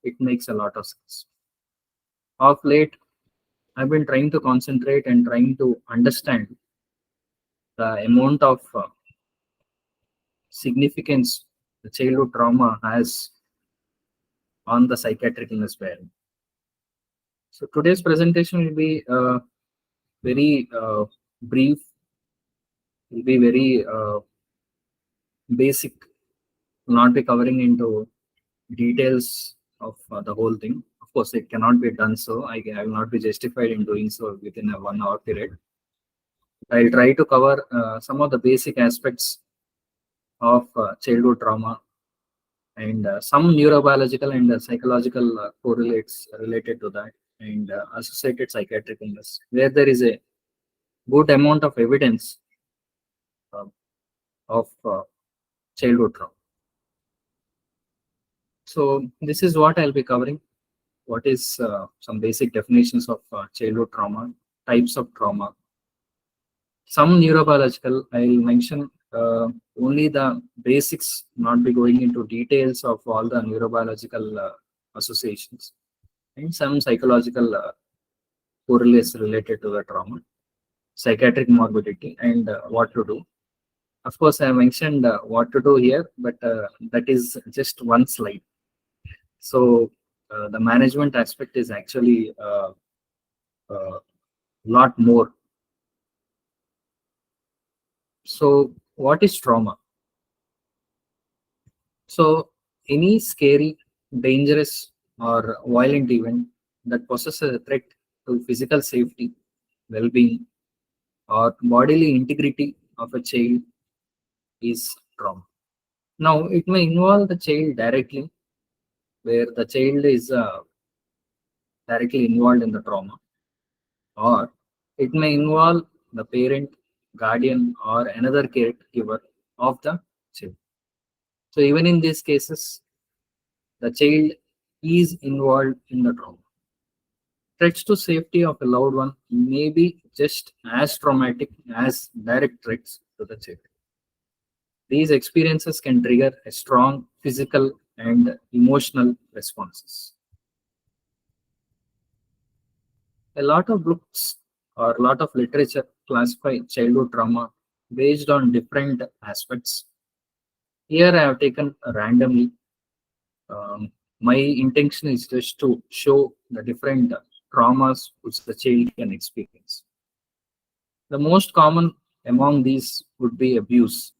it makes a lot of sense. Of late, I've been trying to concentrate and trying to understand the amount of significance the childhood trauma has on the psychiatric illness bearing. So today's presentation will be very brief, will be very basic, will not be covering into details of the whole thing. Of course, it cannot be done so. I will not be justified in doing so within a 1 hour period. I'll try to cover some of the basic aspects of childhood trauma and some neurobiological and psychological correlates related to that, and associated psychiatric illness, where there is a good amount of evidence of childhood trauma. So this is what I'll be covering. What is some basic definitions of childhood trauma, types of trauma, some neurobiological. I'll mention only the basics, not be going into details of all the neurobiological associations, and some psychological correlates related to the trauma, psychiatric morbidity, and what to do. Of course, I mentioned what to do here, but that is just one slide. So the management aspect is actually a lot more. So what is trauma? So any scary, dangerous, or violent event that poses a threat to physical safety, well-being, or bodily integrity of a child is trauma. Now, it may involve the child directly, where the child is directly involved in the trauma, or it may involve the parent, guardian, or another caregiver of the child. So even in these cases, the child is involved in the trauma. Threats to safety of a loved one may be just as traumatic as direct threats to the child. These experiences can trigger a strong physical and emotional responses. A lot of books or a lot of literature classify childhood trauma based on different aspects. Here I have taken randomly. My intention is just to show the different traumas which the child can experience. The most common among these would be abuse.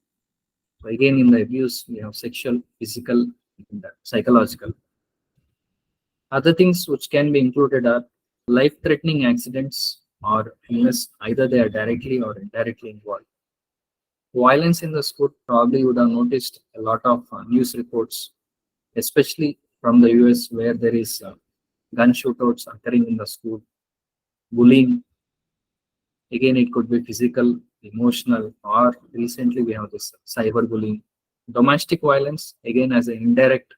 So again, in the abuse, we have sexual, physical, and psychological. Other things which can be included are life-threatening accidents or illness, either they are directly or indirectly involved. Violence in the school, probably would have noticed a lot of news reports, especially from the US, where there is gun shootouts occurring in the school. Bullying, again, it could be physical, emotional, or recently we have this cyberbullying. Domestic violence, again, as an indirect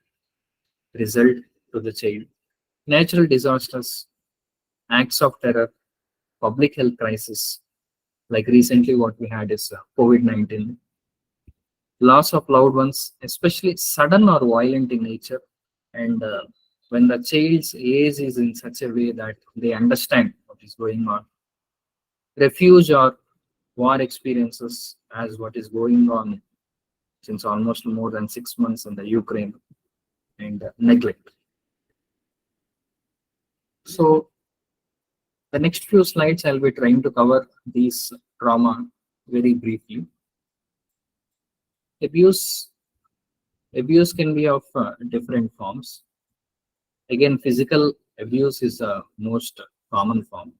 result to the child. Natural disasters, acts of terror, public health crisis, like recently what we had is COVID-19. Loss of loved ones, especially sudden or violent in nature, and when the child's age is in such a way that they understand what is going on. Refuge or war experiences, as what is going on since almost more than 6 months in the Ukraine, and neglect. So the next few slides, I'll be trying to cover these trauma very briefly. Abuse can be of different forms. Again, physical abuse is the most common form.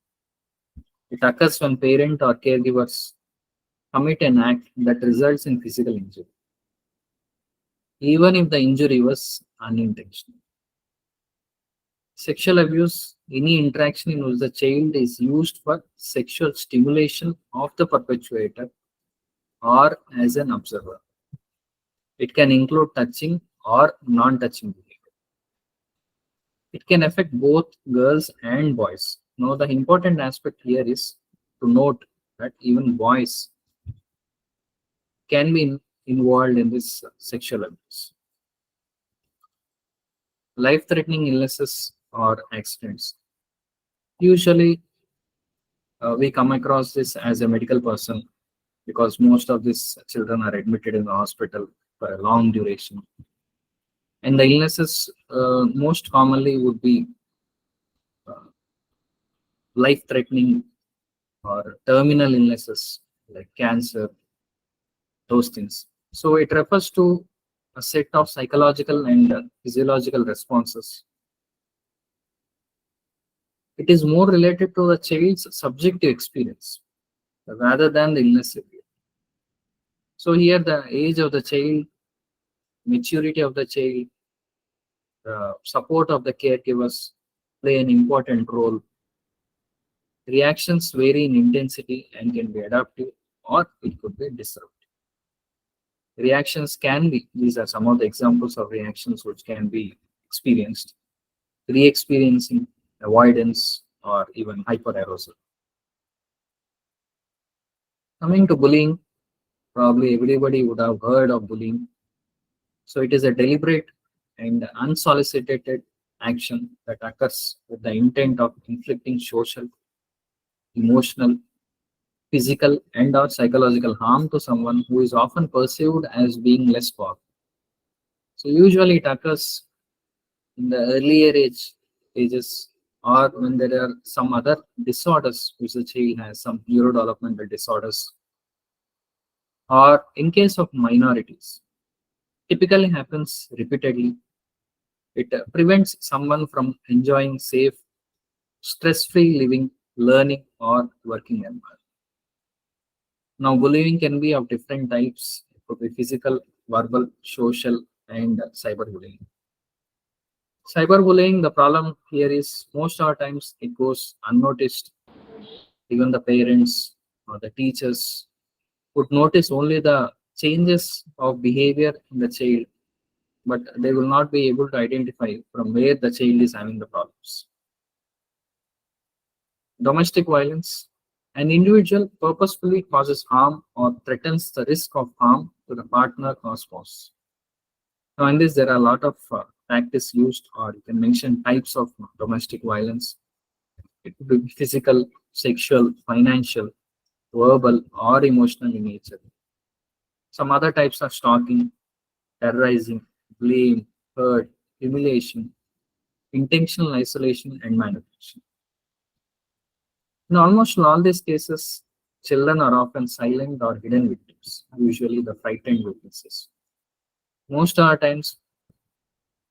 It occurs when parent or caregivers commit an act that results in physical injury, even if the injury was unintentional. Sexual abuse, any interaction in which the child is used for sexual stimulation of the perpetrator or as an observer. It can include touching or non-touching behavior. It can affect both girls and boys. Now, the important aspect here is to note that even boys can be involved in this sexual abuse. life-threatening illnesses or accidents. Usually, we come across this as a medical person because most of these children are admitted in the hospital for a long duration. And the illnesses most commonly would be uh, life-threatening or terminal illnesses like cancer, those things. So it refers to a set of psychological and physiological responses. It is more related to the child's subjective experience rather than the illness area. So here the age of the child, maturity of the child, the support of the caregivers play an important role. Reactions vary in intensity and can be adaptive or it could be disruptive. Reactions can be, these are some of the examples of reactions which can be experienced: re-experiencing, avoidance, or even hyperarousal. Coming to bullying, probably everybody would have heard of bullying. So it is a deliberate and unsolicited action that occurs with the intent of inflicting social, emotional, physical, and or psychological harm to someone who is often perceived as being less powerful. So usually it occurs in the earlier ages, or when there are some other disorders which the child has, some neurodevelopmental disorders, or in case of minorities. Typically happens repeatedly. It prevents someone from enjoying safe, stress-free living, learning, or working environment. Now, bullying can be of different types. It could be physical, verbal, social, and cyberbullying. Cyberbullying, the problem here is most of the times it goes unnoticed. Even the parents or the teachers would notice only the changes of behavior in the child, but they will not be able to identify from where the child is having the problems. Domestic violence. An individual purposefully causes harm or threatens the risk of harm to the partner or spouse. Now, in this, there are a lot of practice used, or you can mention types of domestic violence. It could be physical, sexual, financial, verbal, or emotional in nature. Some other types are stalking, terrorizing, blame, hurt, humiliation, intentional isolation, and manipulation. In almost all these cases, children are often silent or hidden victims, usually the frightened witnesses. Most of the times,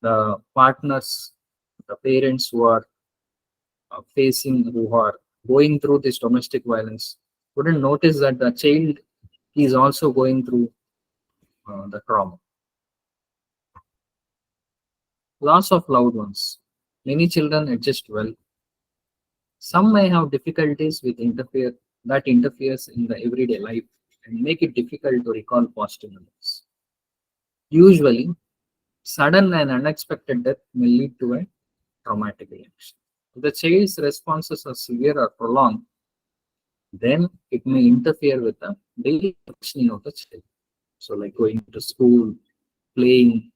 the partners, the parents who are who are going through this domestic violence, wouldn't notice that the child is also going through the trauma. Loss of loved ones. Many children adjust well. Some may have difficulties with that interferes in the everyday life and make it difficult to recall positive memories. Usually, sudden and unexpected death may lead to a traumatic reaction. If the child's responses are severe or prolonged, then it may interfere with the daily functioning of the child. So, like going to school, playing,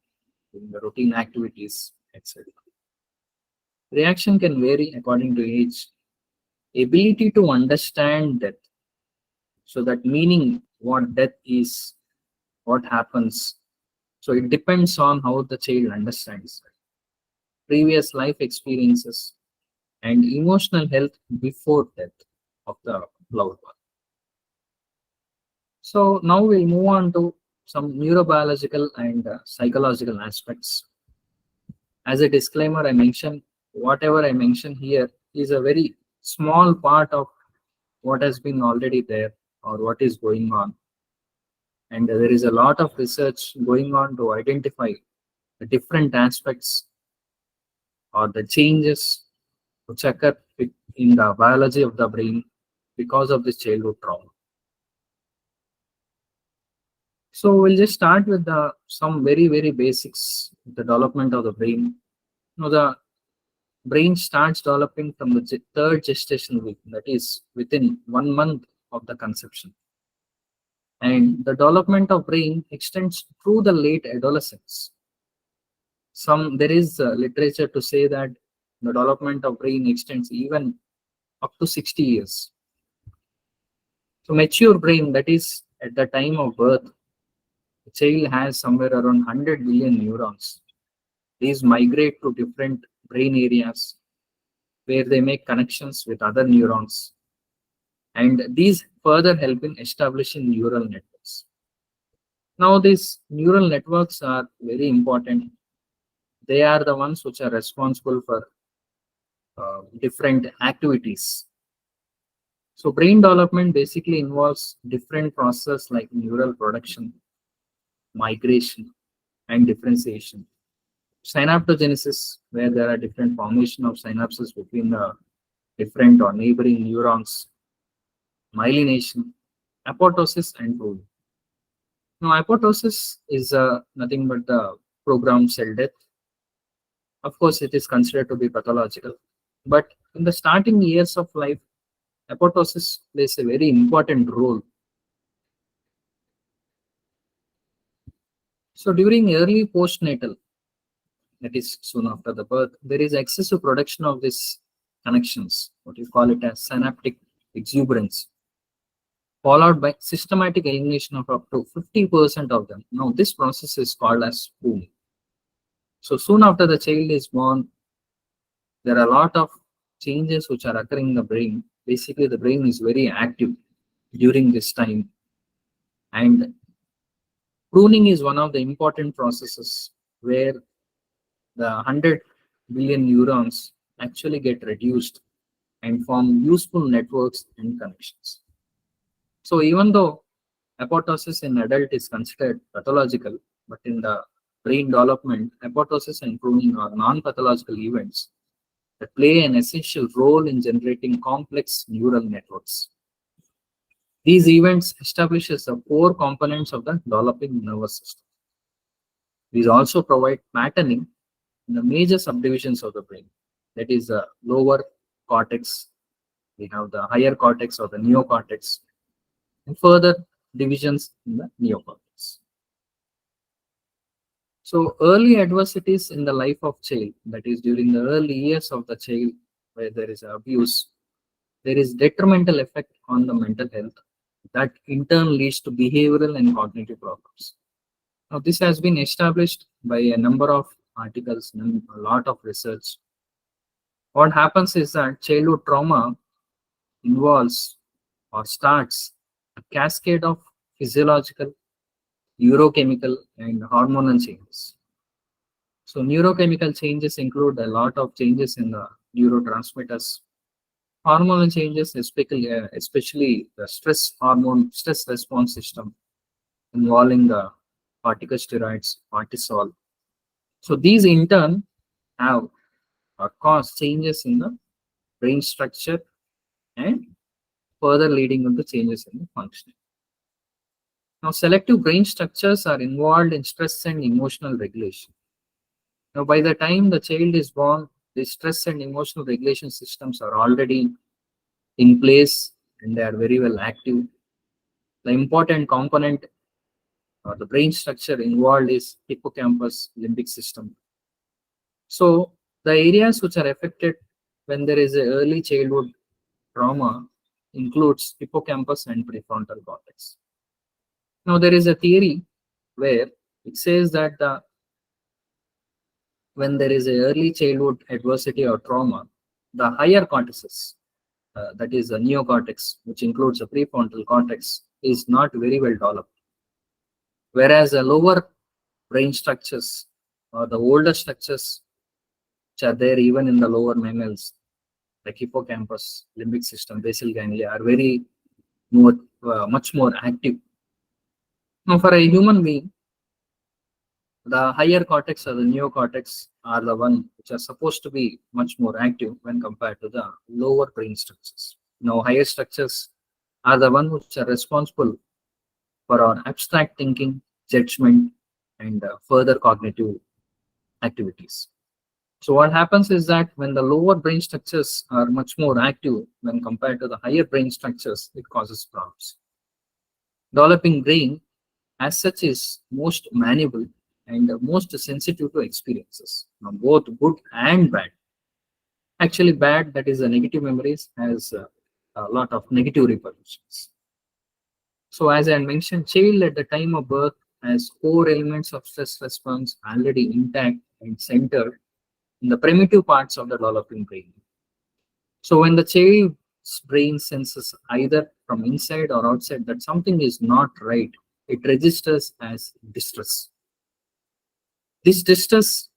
doing the routine activities, etc. Reaction can vary according to age. Ability to understand death, so that meaning what death is, what happens. So it depends on how the child understands it. Previous life experiences and emotional health before death of the loved one. So now we'll move on to some neurobiological and psychological aspects. As a disclaimer, I mentioned whatever I mention here is a very small part of what has been already there or what is going on. And there is a lot of research going on to identify the different aspects or the changes which occur in the biology of the brain because of this childhood trauma. So we'll just start with some very basics, the development of the brain. The brain starts developing from the third gestational week, that is within 1 month of the conception. And the development of brain extends through the late adolescence. There is literature to say that the development of brain extends even up to 60 years. So mature brain, that is at the time of birth, the child has somewhere around 100 billion neurons. These migrate to different brain areas where they make connections with other neurons, and these further help in establishing neural networks. Now, these neural networks are very important. They are the ones which are responsible for different activities. So, brain development basically involves different processes like neural production, migration, and differentiation. Synaptogenesis, where there are different formation of synapses between the different or neighboring neurons, myelination, apoptosis, and pruning. Now, apoptosis is nothing but the programmed cell death. Of course, it is considered to be pathological, but in the starting years of life, apoptosis plays a very important role. So, during early postnatal, that is soon after the birth, there is excessive production of these connections, what you call it as synaptic exuberance, followed by systematic elimination of up to 50% of them. Now, this process is called as pruning. So, soon after the child is born, there are a lot of changes which are occurring in the brain. Basically, the brain is very active during this time, and pruning is one of the important processes where the 100 billion neurons actually get reduced and form useful networks and connections. So even though apoptosis in adult is considered pathological, but in the brain development, apoptosis and pruning are non-pathological events that play an essential role in generating complex neural networks. These events establishes the core components of the developing nervous system. These also provide patterning in the major subdivisions of the brain. That is the lower cortex, we have the higher cortex or the neocortex, and further divisions in the neocortex. So early adversities in the life of child, that is during the early years of the child where there is abuse, there is detrimental effect on the mental health that in turn leads to behavioral and cognitive problems. Now this has been established by a number of articles and a lot of research. What happens is that childhood trauma involves or starts a cascade of physiological, neurochemical, and hormonal changes. So neurochemical changes include a lot of changes in the neurotransmitters. Hormonal changes, especially the stress hormone, stress response system involving the corticosteroids, cortisol. So these in turn have or cause changes in the brain structure and further leading into changes in the functioning. Now, selective brain structures are involved in stress and emotional regulation. Now, by the time the child is born, the stress and emotional regulation systems are already in place and they are very well active. The important component or the brain structure involved is hippocampus, limbic system. So, the areas which are affected when there is a early childhood trauma includes hippocampus and prefrontal cortex. Now, there is a theory where it says that when there is a early childhood adversity or trauma, the higher cortices, that is the neocortex, which includes the prefrontal cortex, is not very well developed. Whereas the lower brain structures or the older structures, which are there even in the lower mammals, like hippocampus, limbic system, basal ganglia, are very much more active. Now, for a human being, the higher cortex or the neocortex are the one which are supposed to be much more active when compared to the lower brain structures. Now, higher structures are the ones which are responsible for our abstract thinking, judgment, and further cognitive activities. So what happens is that when the lower brain structures are much more active when compared to the higher brain structures, it causes problems. Developing brain as such is most malleable and most sensitive to experiences, both good and bad. Actually, bad, that is the negative memories, has a lot of negative repercussions. So, as I mentioned, child at the time of birth has core elements of stress response already intact and centered in the primitive parts of the developing brain. So, when the child's brain senses either from inside or outside that something is not right, it registers as distress. This distress,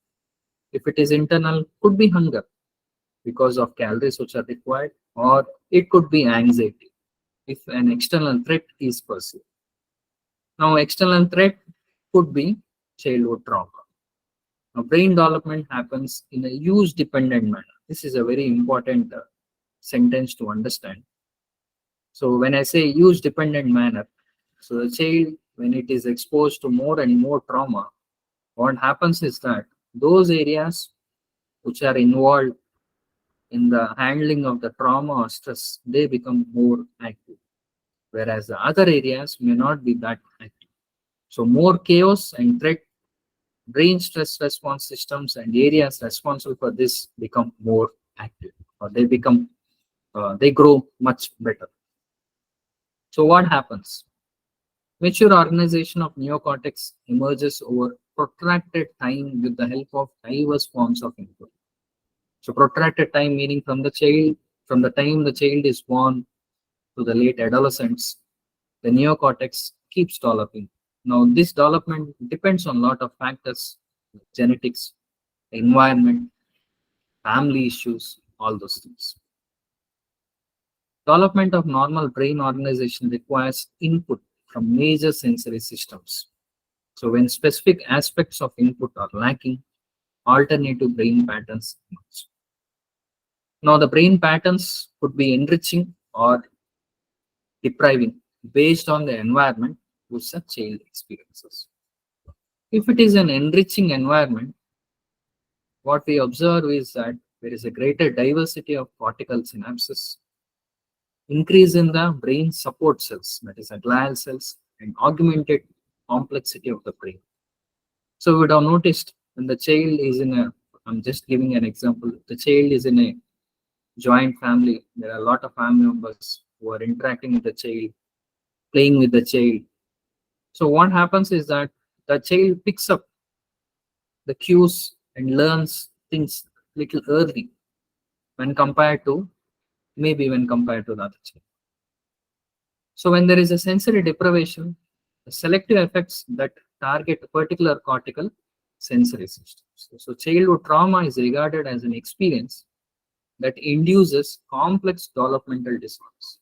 if it is internal, could be hunger because of calories which are required, or it could be anxiety if an external threat is perceived. Now, external threat could be childhood trauma. Now, brain development happens in a use dependent manner. This is a very important sentence to understand. So, when I say use dependent manner, so the child, when it is exposed to more and more trauma, what happens is that those areas which are involved in the handling of the trauma or stress, they become more active, whereas the other areas may not be that active. So more chaos and threat, brain stress response systems and areas responsible for this become more active, or they grow much better. So what happens? Mature organization of neocortex emerges over protracted time with the help of diverse forms of input. So protracted time meaning from the time the child is born to the late adolescence, the neocortex keeps developing. Now, this development depends on a lot of factors, genetics, environment, family issues, all those things. Development of normal brain organization requires input from major sensory systems. So, when specific aspects of input are lacking, alternative brain patterns emerge. Now, the brain patterns could be enriching or depriving based on the environment which the child experiences. If it is an enriching environment, what we observe is that there is a greater diversity of cortical synapses, increase in the brain support cells, that is, the glial cells, and augmented complexity of the brain. So, we would have noticed when the child is I'm just giving an example, the child is in a joint family, there are a lot of family members who are interacting with the child, playing with the child. So what happens is that the child picks up the cues and learns things little early when compared to the other child. So when there is a sensory deprivation, the selective effects that target particular cortical sensory systems. So childhood trauma is regarded as an experience that induces complex developmental disorders,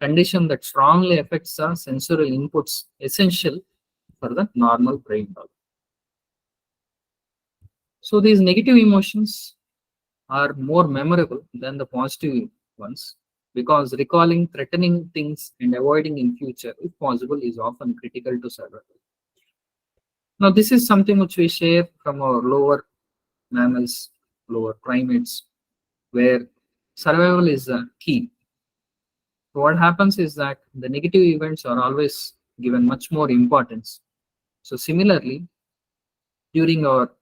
condition that strongly affects the sensory inputs essential for the normal brain development. So these negative emotions are more memorable than the positive ones because recalling threatening things and avoiding in future, if possible, is often critical to survival. Now, this is something which we share from our lower mammals, lower primates, where survival is the key. So what happens is that the negative events are always given much more importance. So similarly, during our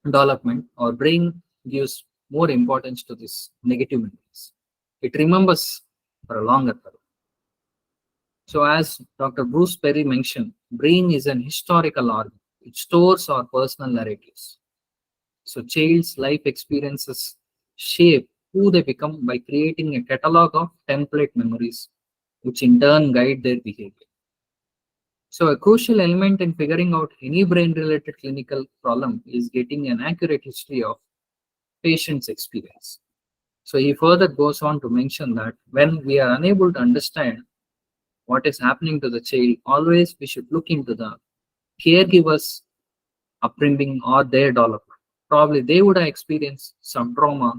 development, our brain gives more importance to this negative memories. It remembers for a longer term. So as Dr. Bruce Perry mentioned, brain is an historical organ. It stores our personal narratives. So child's life experiences shape who they become by creating a catalog of template memories, which in turn guide their behavior. So a crucial element in figuring out any brain-related clinical problem is getting an accurate history of patient's experience. So he further goes on to mention that when we are unable to understand what is happening to the child, always we should look into the caregiver's upbringing or their development. Probably they would have experienced some trauma,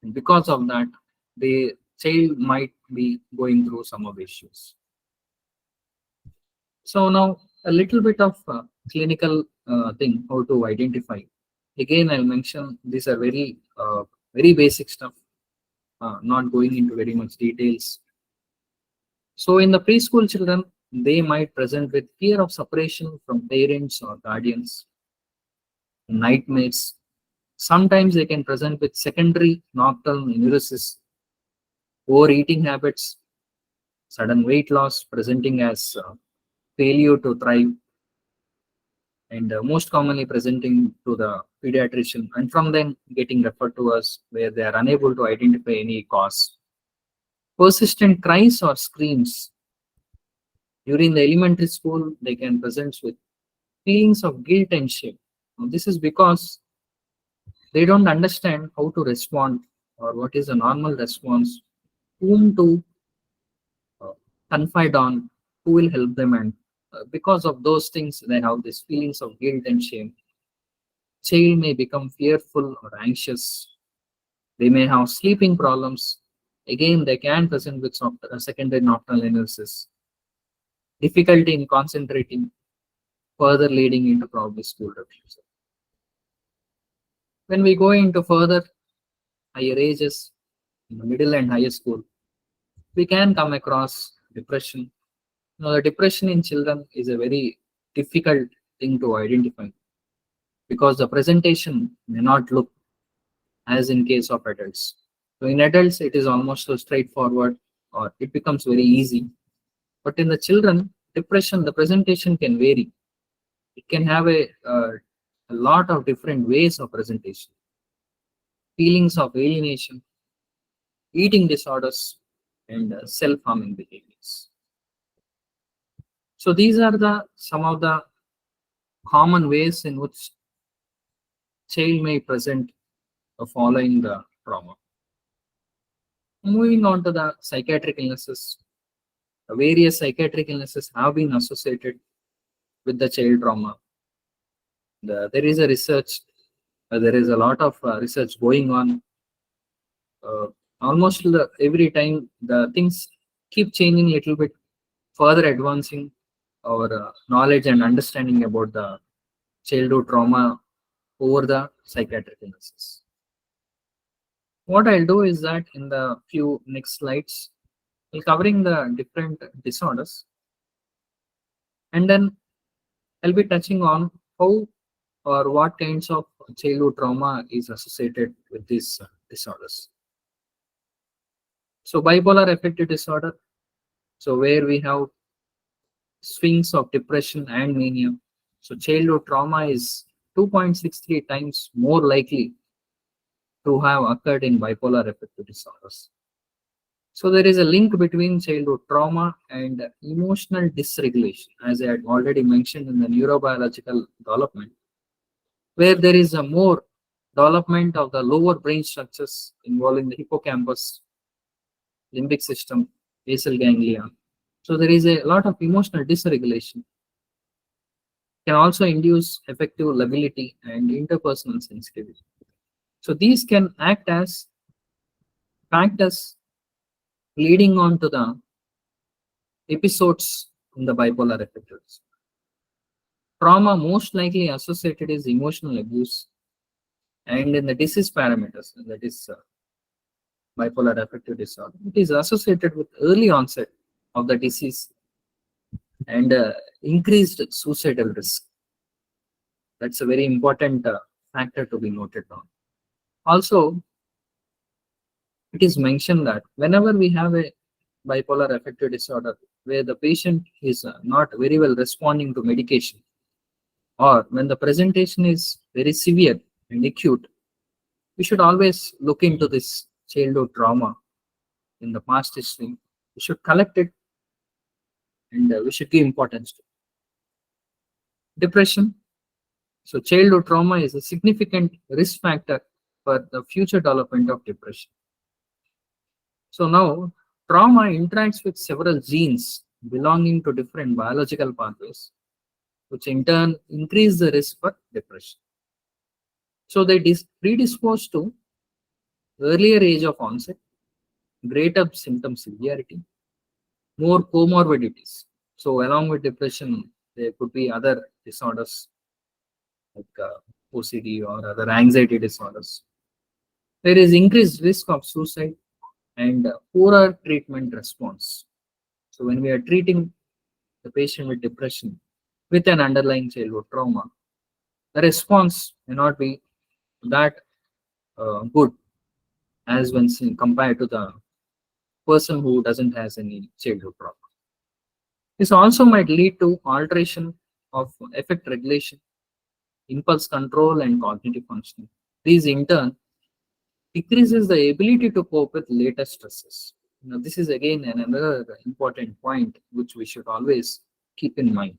and because of that, the child might be going through some of the issues. So now a little bit of clinical thing, how to identify. Again, I'll mention these are very basic stuff, not going into very much details. So in the preschool children, They might present with fear of separation from parents or guardians, nightmares. Sometimes they can present with secondary nocturnal neuroses, overeating habits, sudden weight loss presenting as failure to thrive, and most commonly presenting to the pediatrician, and from then getting referred to us where they are unable to identify any cause. Persistent cries or screams. During the elementary school, they can present with feelings of guilt and shame. Now, this is because they don't understand how to respond or what is a normal response, whom to uh, confide on, who will help them, and because of those things, they have these feelings of guilt and shame. Child may become fearful or anxious. They may have sleeping problems. Again, they can present with secondary nocturnal illnesses, difficulty in concentrating, further leading into probably school refusal. When we go into further higher ages, in the middle and higher school, we can come across depression. Now, the depression in children is a very difficult thing to identify because the presentation may not look as in case of adults. So in adults, it is almost so straightforward or it becomes very easy. But in the children, depression, the presentation can vary. It can have a lot of different ways of presentation. Feelings of alienation, eating disorders, and self-harming behaviors. So these are the some of the common ways in which child may present following the trauma. Moving on to the psychiatric illnesses, various psychiatric illnesses have been associated with the child trauma. There is a research, there is a lot of research going on. Almost every time the things keep changing a little bit, further advancing our knowledge and understanding about the childhood trauma over the psychiatric illnesses. What I'll do is that in the few next slides, I'll covering the different disorders, and then I'll be touching on how or what kinds of childhood trauma is associated with these disorders. So bipolar affective disorder, so where we have swings of depression and mania. So childhood trauma is 2.63 times more likely to have occurred in bipolar affective disorders. So there is a link between childhood trauma and emotional dysregulation, as I had already mentioned in the neurobiological development, where there is a more development of the lower brain structures involving the hippocampus, limbic system, basal ganglia. So there is a lot of emotional dysregulation. Can also induce affective lability and interpersonal sensitivity. So these can act as factors leading on to the episodes in the bipolar affective disorder. Trauma most likely associated is emotional abuse, and in the disease parameters, that is bipolar affective disorder, it is associated with early onset of the disease and increased suicidal risk. That's a very important factor to be noted down. Also, it is mentioned that whenever we have a bipolar affective disorder where the patient is not very well responding to medication, or when the presentation is very severe and acute, we should always look into this childhood trauma in the past history. We should collect it and we should give importance to it. Depression. So childhood trauma is a significant risk factor for the future development of depression. So now trauma interacts with several genes belonging to different biological pathways, which in turn increase the risk for depression. So they predispose to earlier age of onset, greater symptom severity, more comorbidities. So along with depression, there could be other disorders like OCD or other anxiety disorders. There is increased risk of suicide and poorer treatment response. So when we are treating the patient with depression with an underlying childhood trauma, the response may not be that good as when seen compared to the person who doesn't has any childhood trauma. This also might lead to alteration of affect regulation, impulse control, and cognitive functioning. These in turn decreases the ability to cope with later stresses. Now, this is again another important point which we should always keep in mind.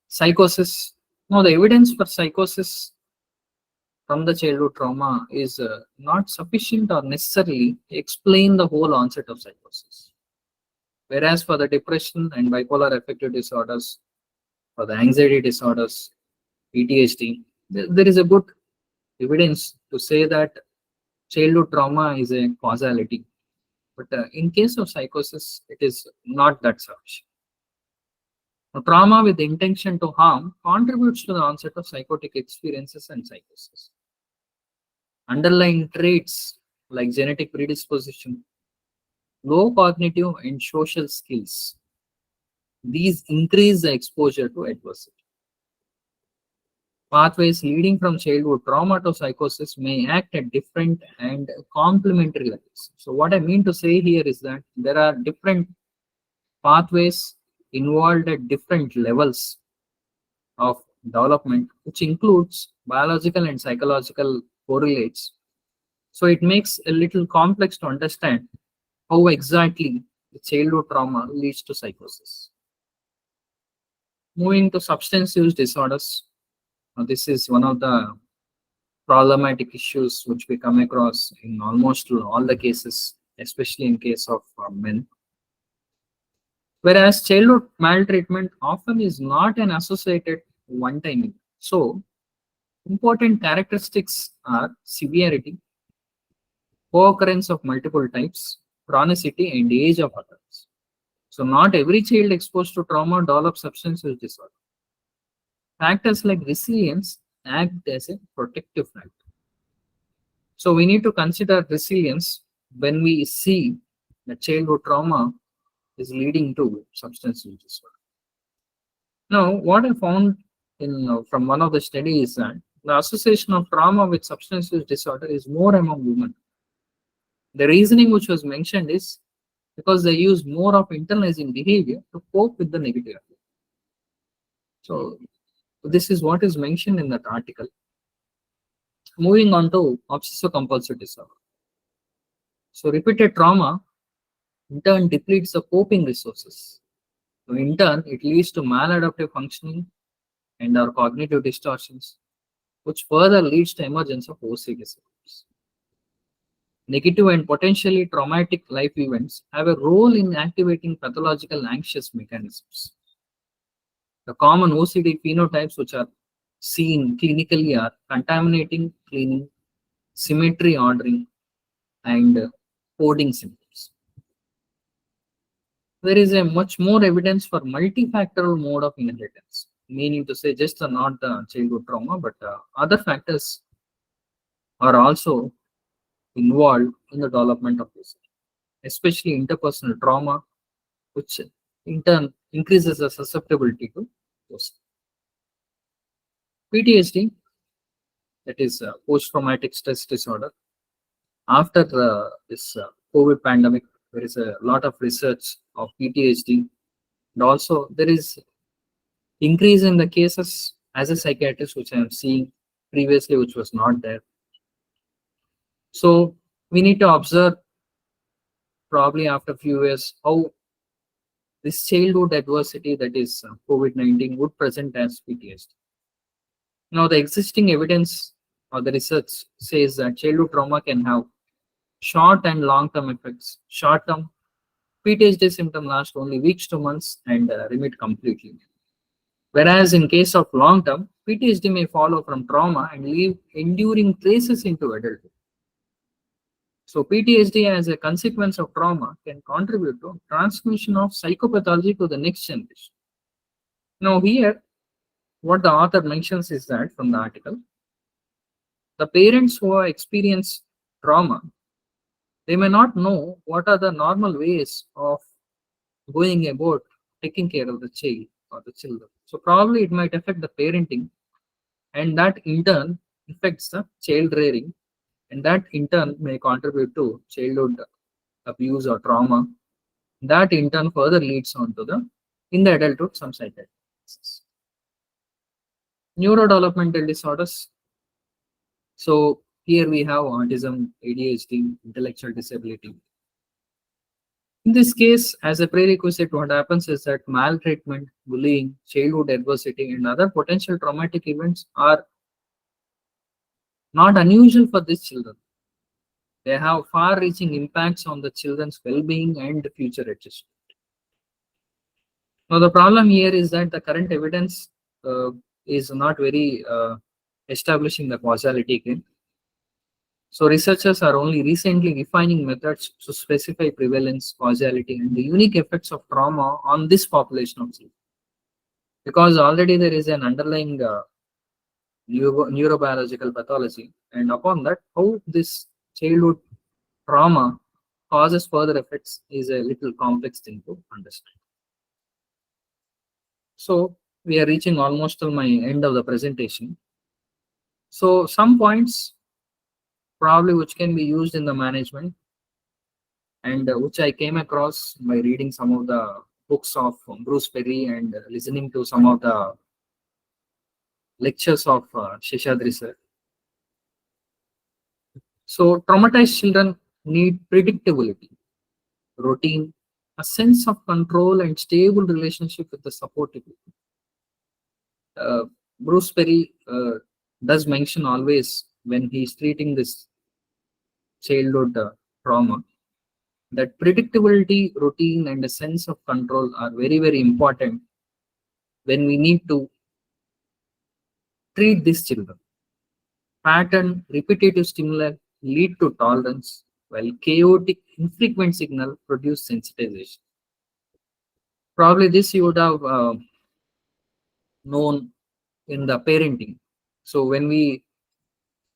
Psychosis. Now, the evidence for psychosis from the childhood trauma is not sufficient or necessarily explain the whole onset of psychosis. Whereas for the depression and bipolar affective disorders, for the anxiety disorders, PTSD, there is a good evidence to say that childhood trauma is a causality. But in case of psychosis, it is not that sufficient. Now, trauma with intention to harm contributes to the onset of psychotic experiences and psychosis. Underlying traits like genetic predisposition, low cognitive and social skills, these increase the exposure to adversity. Pathways leading from childhood trauma to psychosis may act at different and complementary levels. So, what I mean to say here is that there are different pathways involved at different levels of development, which includes biological and psychological correlates. So, it makes a little complex to understand how exactly the childhood trauma leads to psychosis. Moving to substance use disorders. Now, this is one of the problematic issues which we come across in almost all the cases, especially in case of men. Whereas childhood maltreatment often is not an associated one-time event. So, important characteristics are severity, co-occurrence of multiple types, chronicity, and age of occurrence. So, not every child exposed to trauma develops substance use disorder. Factors like resilience act as a protective factor. So we need to consider resilience when we see that childhood trauma is leading to substance use disorder. Now, what I found from one of the studies is that the association of trauma with substance use disorder is more among women. The reasoning which was mentioned is because they use more of internalizing behavior to cope with the negative effect. So this is what is mentioned in that article. Moving on to obsessive compulsive disorder. So repeated trauma in turn depletes the coping resources. So in turn, it leads to maladaptive functioning and our cognitive distortions, which further leads to emergence of OCD disorders. Negative and potentially traumatic life events have a role in activating pathological anxious mechanisms. The common OCD phenotypes which are seen clinically are contaminating cleaning, symmetry ordering, and coding symptoms. There is a much more evidence for multifactorial mode of inheritance, meaning to say just not the childhood trauma, but other factors are also involved in the development of this, especially interpersonal trauma, which in turn increases the susceptibility to those. PTSD, that is post-traumatic stress disorder. After this COVID pandemic, there is a lot of research of PTSD, and also there is increase in the cases as a psychiatrist, which I am seeing previously, which was not there. So we need to observe probably after a few years how this childhood adversity, that is COVID-19, would present as PTSD. Now, the existing evidence or the research says that childhood trauma can have short and long-term effects. Short-term, PTSD symptoms last only weeks to months and remit completely. Whereas in case of long-term, PTSD may follow from trauma and leave enduring traces into adulthood. So PTSD as a consequence of trauma can contribute to transmission of psychopathology to the next generation. Now here, what the author mentions is that from the article, the parents who experience trauma, they may not know what are the normal ways of going about taking care of the child or the children. So probably it might affect the parenting, and that in turn affects the child rearing, and that in turn may contribute to childhood abuse or trauma. That in turn further leads on to the in the adulthood some psychiatric diseases. Neurodevelopmental disorders. So here we have autism, ADHD, intellectual disability. In this case, as a prerequisite, what happens is that maltreatment, bullying, childhood adversity, and other potential traumatic events are not unusual for these children. They have far reaching impacts on the children's well being and future adjustment. Now, the problem here is that the current evidence is not very establishing the causality again. So, researchers are only recently refining methods to specify prevalence, causality, and the unique effects of trauma on this population of children. Because already there is an underlying neurobiological pathology, and upon that, how this childhood trauma causes further effects is a little complex thing to understand. So we are reaching almost to my end of the presentation. So some points probably which can be used in the management, and which I came across by reading some of the books of Bruce Perry and listening to some of the lectures of Sheshadri sir. So traumatized children need predictability, routine, a sense of control, and stable relationship with the supportive people. Bruce Perry does mention always when he's treating this childhood trauma that predictability, routine, and a sense of control are very, very important when we need to treat these children. Pattern, repetitive stimuli lead to tolerance, while chaotic, infrequent signal produce sensitization. Probably this you would have known in the parenting. So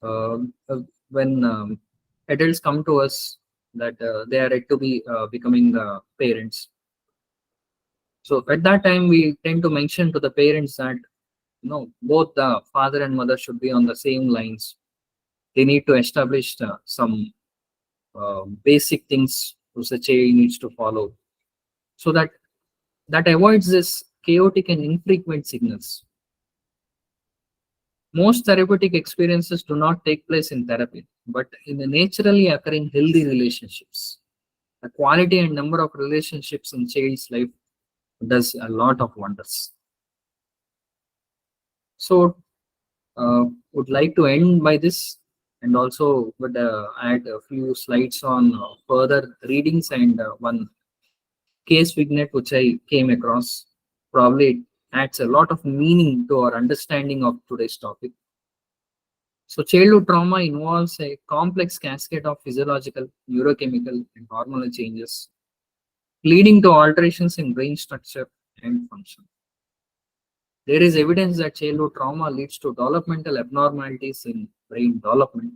uh, uh, when adults come to us that they are ready to be becoming parents, so at that time we tend to mention to the parents that both the father and mother should be on the same lines. They need to establish some basic things which the child needs to follow, so that avoids this chaotic and infrequent signals. Most therapeutic experiences do not take place in therapy, but in the naturally occurring healthy relationships. The quality and number of relationships in child's life does a lot of wonders. So, would like to end by this, and also would add a few slides on further readings and one case vignette which I came across. Probably it adds a lot of meaning to our understanding of today's topic. So childhood trauma involves a complex cascade of physiological, neurochemical, and hormonal changes, leading to alterations in brain structure and function. There is evidence that childhood trauma leads to developmental abnormalities in brain development.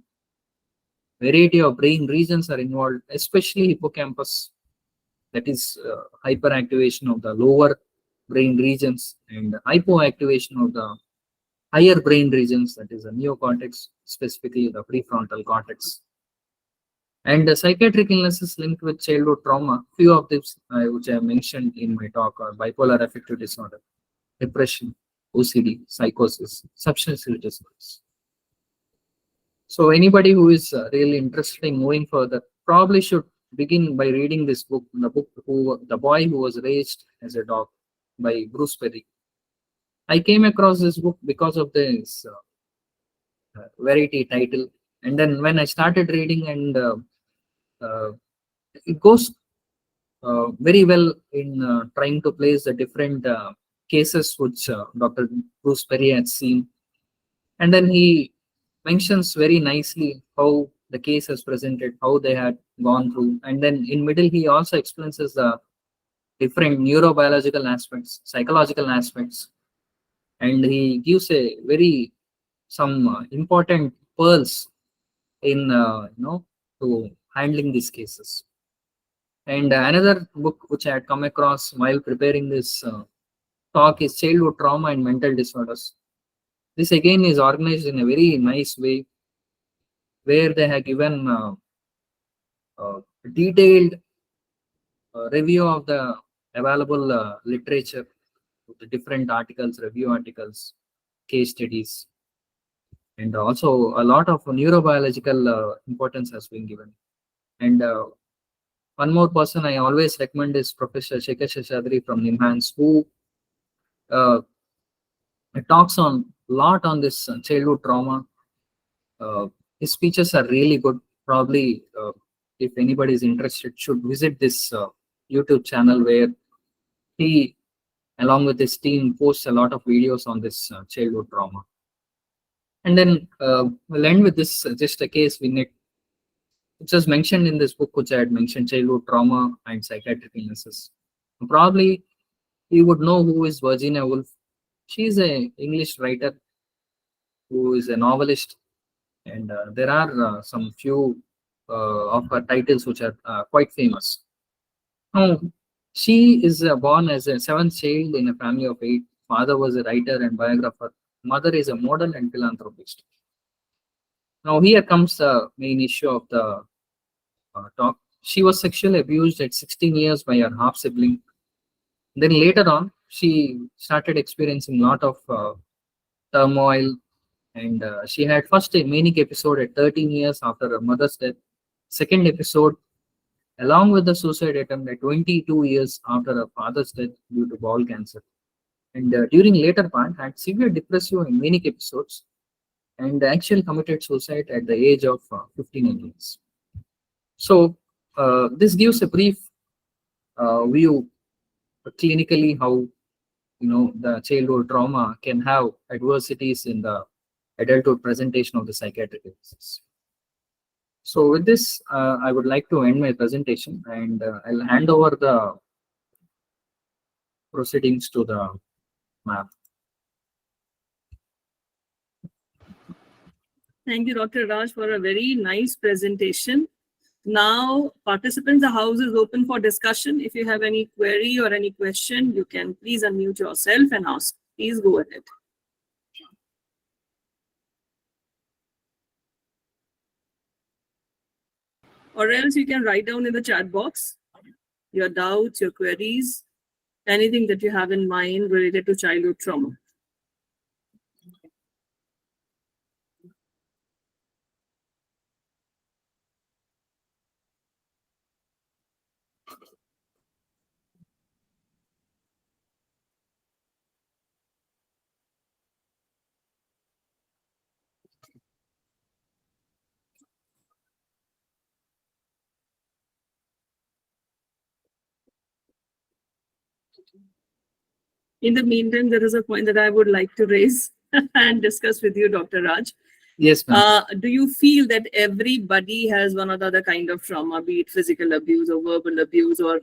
Variety of brain regions are involved, especially hippocampus, that is hyperactivation of the lower brain regions, and hypoactivation of the higher brain regions, that is the neocortex, specifically the prefrontal cortex. And the psychiatric illnesses linked with childhood trauma, few of these which I mentioned in my talk are bipolar affective disorder, depression, OCD, psychosis, substance use disorders. So anybody who is really interested in moving further probably should begin by reading this book, The Boy Who Was Raised as a Dog by Bruce Perry. I came across this book because of this variety title, and then when I started reading, and it goes very well in trying to place the different cases which Dr. Bruce Perry had seen, and then he mentions very nicely how the case is presented, how they had gone through, and then in middle he also explains the different neurobiological aspects, psychological aspects, and he gives a very some important pearls in to handling these cases. And another book which I had come across while preparing this talk is Childhood Trauma and Mental Disorders. This again is organized in a very nice way, where they have given detailed review of the available literature, the different articles, review articles, case studies, and also a lot of neurobiological importance has been given. And one more person I always recommend is Professor Shekhar Seshadri from NIMHANS, who uh, talks on lot on this childhood trauma. His speeches are really good. Probably, if anybody is interested, should visit this YouTube channel where he, along with his team, posts a lot of videos on this childhood trauma. And then we'll end with this just a case we need. It's just mentioned in this book, which I had mentioned, Childhood Trauma and Psychiatric Illnesses. Probably you would know who is Virginia Woolf. She is an English writer who is a novelist, and there are some few of her titles which are quite famous. Now, she is born as a seventh child in a family of 8. Father was a writer and biographer. Mother is a model and philanthropist. Now, here comes the main issue of the talk. She was sexually abused at 16 years by her half sibling. Then later on, she started experiencing a lot of turmoil, and she had first a manic episode at 13 years after her mother's death. Second episode, along with the suicide attempt at 22 years after her father's death due to bowel cancer. And during later part, had severe depressive and manic episodes, and actually committed suicide at the age of 59 years. So this gives a brief view clinically how the childhood trauma can have adversities in the adulthood presentation of the psychiatric illnesses. So with this, I would like to end my presentation, and I'll hand over the proceedings to the ma'am. Thank you, Dr. Raj, for a very nice presentation. Now, participants, the house is open for discussion. If you have any query or any question, you can please unmute yourself and ask. Please go ahead. Or else you can write down in the chat box your doubts, your queries, anything that you have in mind related to childhood trauma. In the meantime, there is a point that I would like to raise and discuss with you, Dr. Raj. Yes, ma'am. Do you feel that everybody has one or the other kind of trauma, be it physical abuse or verbal abuse or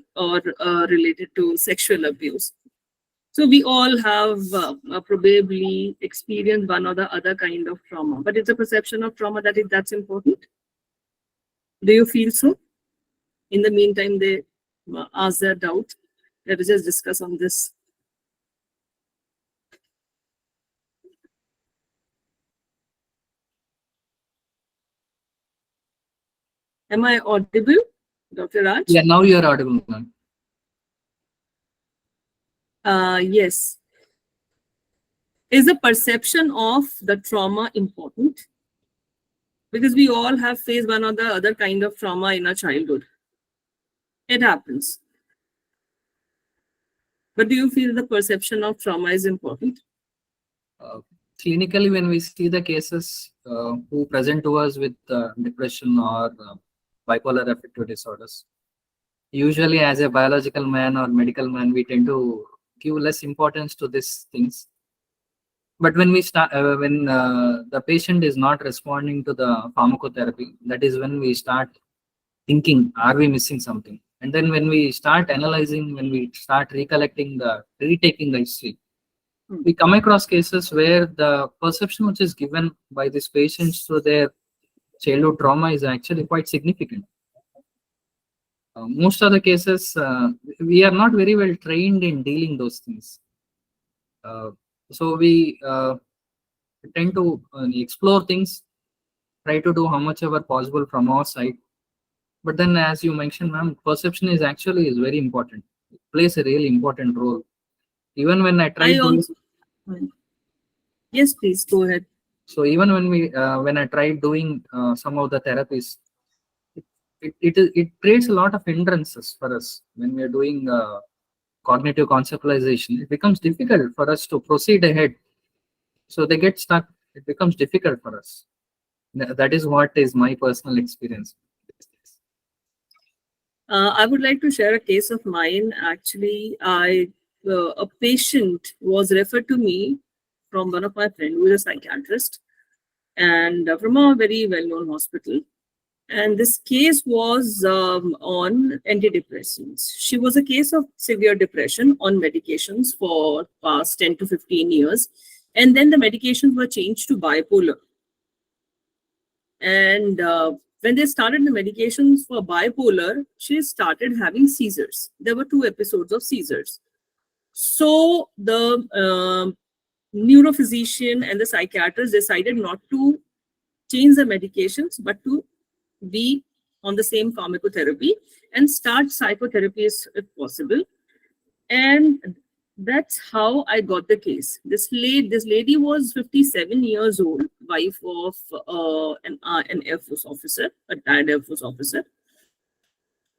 related to sexual abuse? So we all have probably experienced one or the other kind of trauma, but it's a perception of trauma that's important. Do you feel so? In the meantime, they ask their doubt. Let us just discuss on this. Am I audible, Dr. Raj? Yeah, now you are audible, ma'am. Yes. Is the perception of the trauma important? Because we all have faced one or the other kind of trauma in our childhood. It happens. But do you feel the perception of trauma is important? Clinically, when we see the cases who present to us with depression or bipolar affective disorders, usually as a biological man or medical man, we tend to give less importance to these things. But when we start, when the patient is not responding to the pharmacotherapy, that is when we start thinking, are we missing something? And then when we start analyzing, when we start retaking the history, we come across cases where the perception which is given by these patients to their childhood trauma is actually quite significant. Most of the cases, we are not very well trained in dealing those things. So we tend to explore things, try to do how much ever possible from our side. But then, as you mentioned, ma'am, perception is very important. It plays a really important role. Even when I I tried doing, also. Yes, please go ahead. so even when I tried doing some of the therapies, it creates a lot of hindrances for us when we are doing cognitive conceptualization. It becomes difficult for us to proceed ahead. So they get stuck. It becomes difficult for us. That is what is my personal experience. I would like to share a case of mine. Actually, a patient was referred to me from one of my friends who is a psychiatrist and from a very well-known hospital. And this case was on antidepressants. She was a case of severe depression on medications for past 10 to 15 years. And then the medications were changed to bipolar. And when they started the medications for bipolar, she started having seizures. There were 2 episodes of seizures. So the neurophysician and the psychiatrist decided not to change the medications, but to be on the same pharmacotherapy and start psychotherapy if possible. And that's how I got the case. This lady was 57 years old, wife of an Air Force officer, a retired Air Force officer.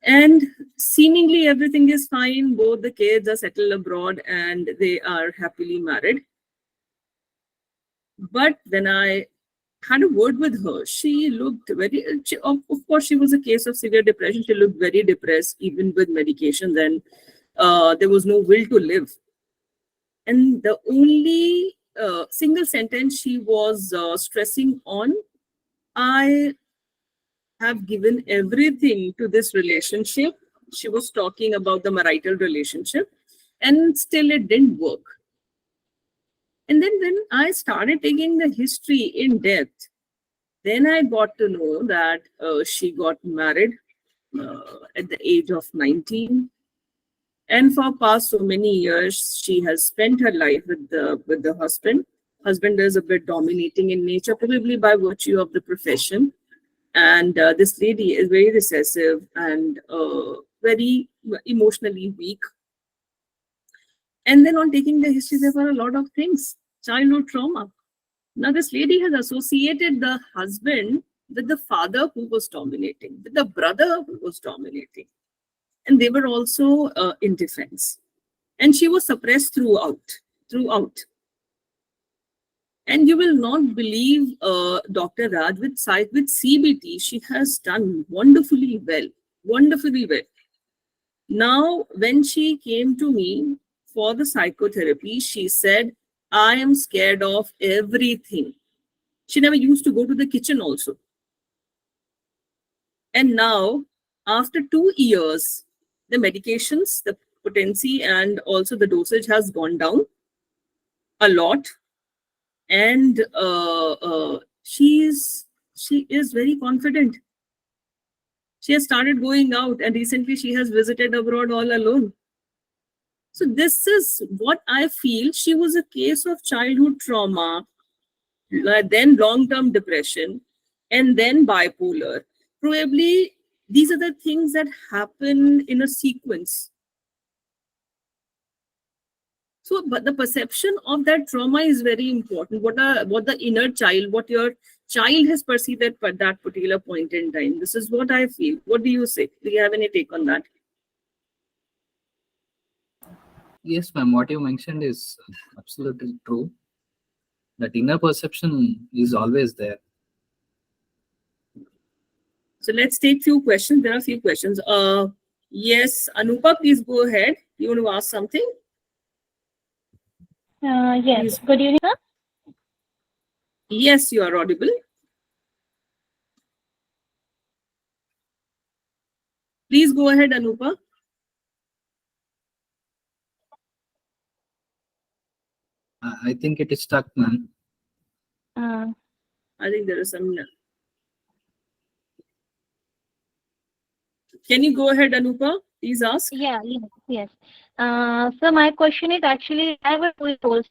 And seemingly everything is fine. Both the kids are settled abroad and they are happily married. But when I had a word with her, she looked very, of course, she was a case of severe depression. She looked very depressed, even with medications, and there was no will to live. And the only single sentence she was stressing on, I have given everything to this relationship. She was talking about the marital relationship, and still it didn't work. And then when I started taking the history in depth, then I got to know that she got married at the age of 19. And for past so many years, she has spent her life with the husband. Husband is a bit dominating in nature, probably by virtue of the profession. And this lady is very recessive and very emotionally weak. And then on taking the history, there were a lot of things. Childhood trauma. Now, this lady has associated the husband with the father who was dominating, with the brother who was dominating. And they were also in defense. And she was suppressed throughout. And you will not believe Dr. Raj with CBT, she has done wonderfully well. Now, when she came to me for the psychotherapy, she said, I am scared of everything. She never used to go to the kitchen also. And now, after 2 years, the medications, the potency and also the dosage has gone down a lot. And she is very confident. She has started going out, and recently she has visited abroad all alone. So this is what I feel. She was a case of childhood trauma, then long-term depression, and then bipolar. Probably these are the things that happen in a sequence. So, but the perception of that trauma is very important. What the inner child, what your child has perceived at that particular point in time. This is what I feel. What do you say? Do you have any take on that? Yes, ma'am. What you mentioned is absolutely true. That inner perception is always there. So let's take few questions. There are a few questions. Yes, Anupa, please go ahead. You want to ask something? Yes. Good evening, sir. Yes, you are audible. Please go ahead, Anupa. I think it is stuck, ma'am. I think there is some. Can you go ahead, Anupa? Please ask. Yeah, yes. So my question is actually, I have a two-year-old,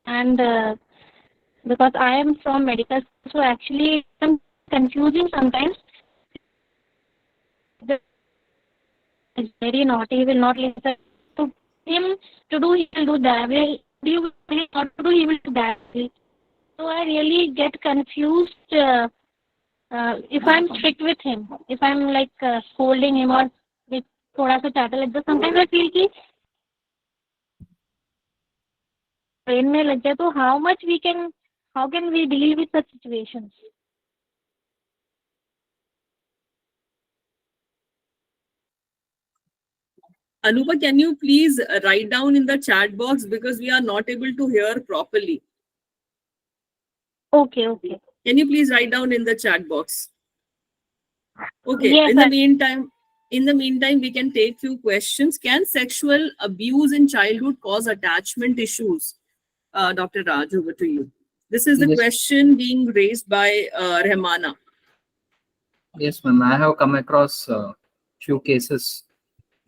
and because I am from medical, so actually I'm confusing sometimes. Is very naughty, he will not listen to him to do, he will do that. Will you really not to do, he will do that. So I really get confused if I'm strict with him, if I'm like scolding him or with thoda sa chatter like that. Sometimes I feel कि brain में लग जाए, तो how can we deal with such situations? Anupa, can you please write down in the chat box because we are not able to hear properly. Okay. Can you please write down in the chat box? Okay. Yes, In the meantime, we can take few questions. Can sexual abuse in childhood cause attachment issues? Dr. Raj, over to you. This is the Yes. question being raised by Rahmana. Yes, ma'am. I have come across few cases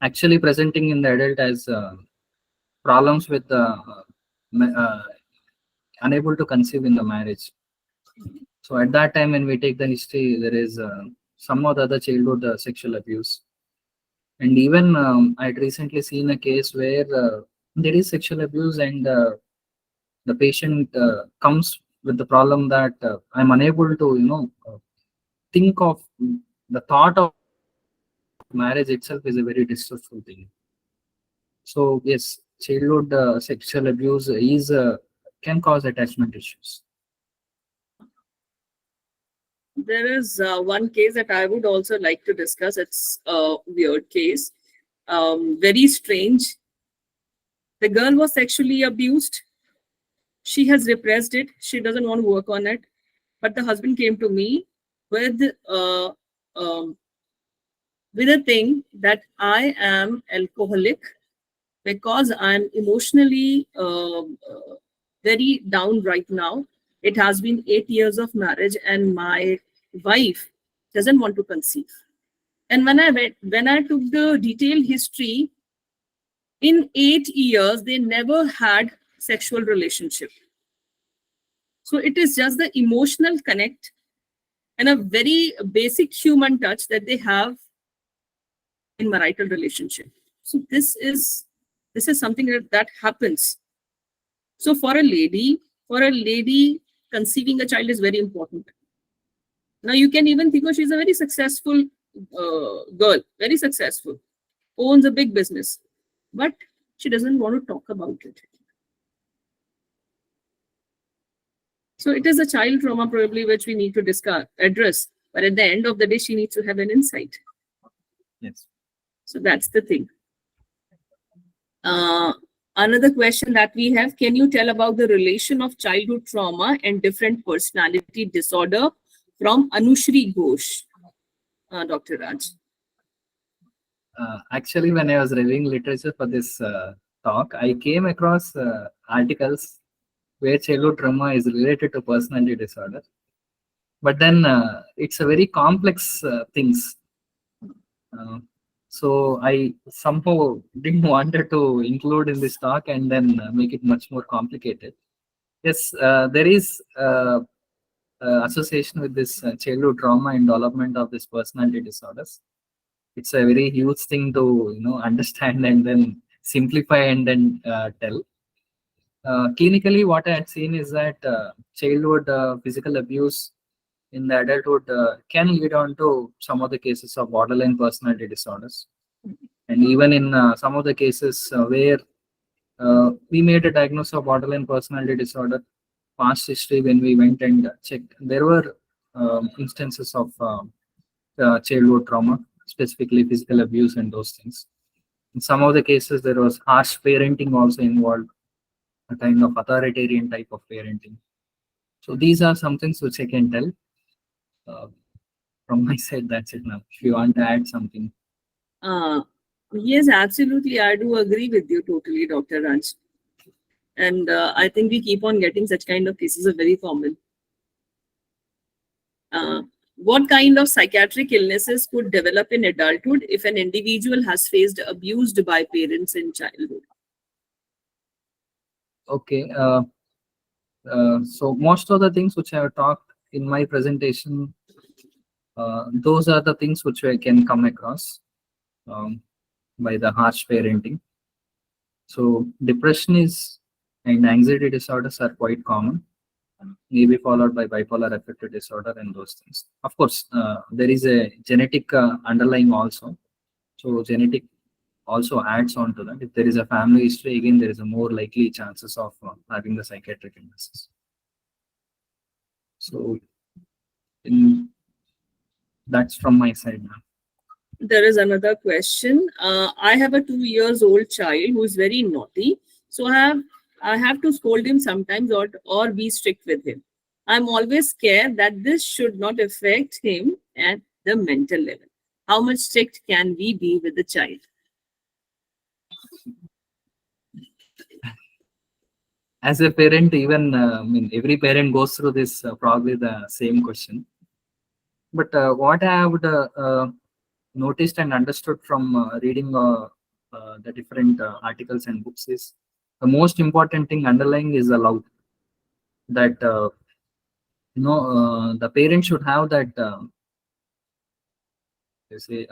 actually presenting in the adult as problems with unable to conceive in the marriage. So at that time, when we take the history, there is some or the other childhood sexual abuse, and even I had recently seen a case where there is sexual abuse, and the patient comes with the problem that I'm unable to, think of the thought of marriage itself is a very distressful thing. So yes, childhood sexual abuse is can cause attachment issues. There is one case that I would also like to discuss. It's a weird case, very strange. The girl was sexually abused. She has repressed it. She doesn't want to work on it. But the husband came to me with a thing that I am alcoholic because I'm emotionally very down right now. It has been 8 years of marriage, and my wife doesn't want to conceive. And when I took the detailed history, in 8 years they never had sexual relationship. So it is just the emotional connect and a very basic human touch that they have in marital relationship. So this is something that happens. So for a lady conceiving a child is very important. Now you can even think, she's a very successful girl, very successful, owns a big business, but she doesn't want to talk about it. So it is a child trauma probably which we need to address. But at the end of the day, she needs to have an insight. Yes. So that's the thing. Another question that we have, can you tell about the relation of childhood trauma and different personality disorder from Anushri Ghosh? Dr. Raj. Actually, when I was reviewing literature for this talk, I came across articles where childhood trauma is related to personality disorder. But then it's a very complex things. So I somehow didn't wanted to include in this talk and then make it much more complicated. Yes, there is association with this childhood trauma and development of this personality disorders. It's a very huge thing to understand and then simplify and then tell. Clinically, what I had seen is that childhood physical abuse in the adulthood can lead on to some of the cases of borderline personality disorders. And even in some of the cases where we made a diagnosis of borderline personality disorder, past history when we went and checked, there were instances of childhood trauma, specifically physical abuse and those things. In some of the cases, there was harsh parenting also involved, a kind of authoritarian type of parenting. So these are some things which I can tell. From my side, that's it now. If you want to add something. Yes, absolutely. I do agree with you totally, Dr. Raj. And I think we keep on getting such kind of cases are very common. What kind of psychiatric illnesses could develop in adulthood if an individual has faced abused by parents in childhood? Okay. So most of the things which I have talked in my presentation, those are the things which I can come across by the harsh parenting. So depression is and anxiety disorders are quite common, maybe followed by bipolar affective disorder and those things. Of course, there is a genetic underlying also. So genetic also adds on to that. If there is a family history, again, there is a more likely chances of having the psychiatric illnesses. So that's from my side now. There is another question. I have a 2-year-old child who is very naughty. So I have to scold him sometimes or be strict with him. I'm always scared that this should not affect him at the mental level. How much strict can we be with the child? As a parent, even I mean, every parent goes through this probably the same question. But what I would noticed and understood from reading the different articles and books is the most important thing underlying is the love. That the parent should have that you say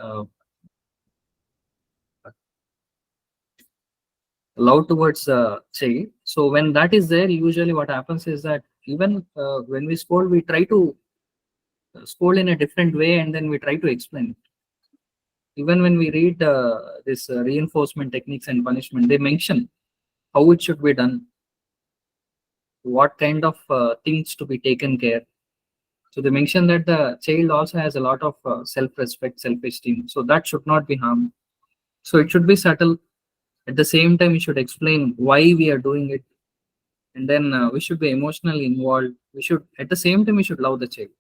love towards child. So when that is there, usually what happens is that even when we scold, we try to scold in a different way, and then we try to explain it. Even when we read this reinforcement techniques and punishment, they mention how it should be done, what kind of things to be taken care. So they mention that the child also has a lot of self-respect, self-esteem. So that should not be harmed. So it should be subtle. At the same time, we should explain why we are doing it. And then we should be emotionally involved. We should, at the same time, we should love the child.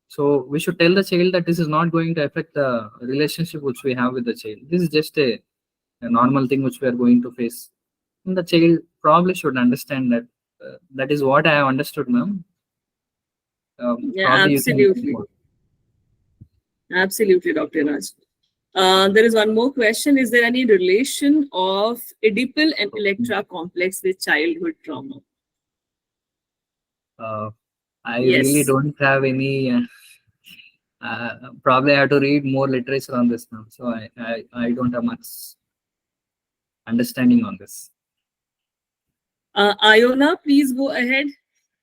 So we should tell the child that this is not going to affect the relationship which we have with the child. This is just a normal thing which we are going to face. And the child probably should understand that. That is what I have understood, ma'am. Yeah, absolutely. Absolutely, Dr. Raj. There is one more question. Is there any relation of Oedipal and Electra complex with childhood trauma? I really don't have any. Probably I have to read more literature on this now. So I don't have much understanding on this. Iona, please go ahead.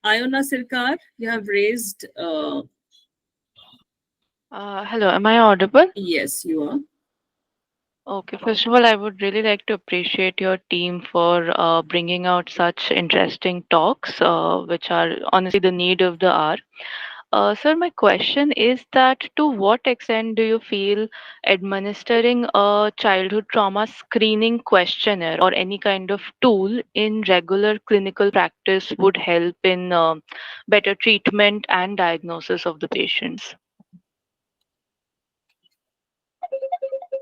Iona Sirkar, you have raised. Hello, am I audible? Yes, you are. Okay, first of all, I would really like to appreciate your team for bringing out such interesting talks, which are honestly the need of the hour. Sir, my question is that to what extent do you feel administering a childhood trauma screening questionnaire or any kind of tool in regular clinical practice would help in better treatment and diagnosis of the patients?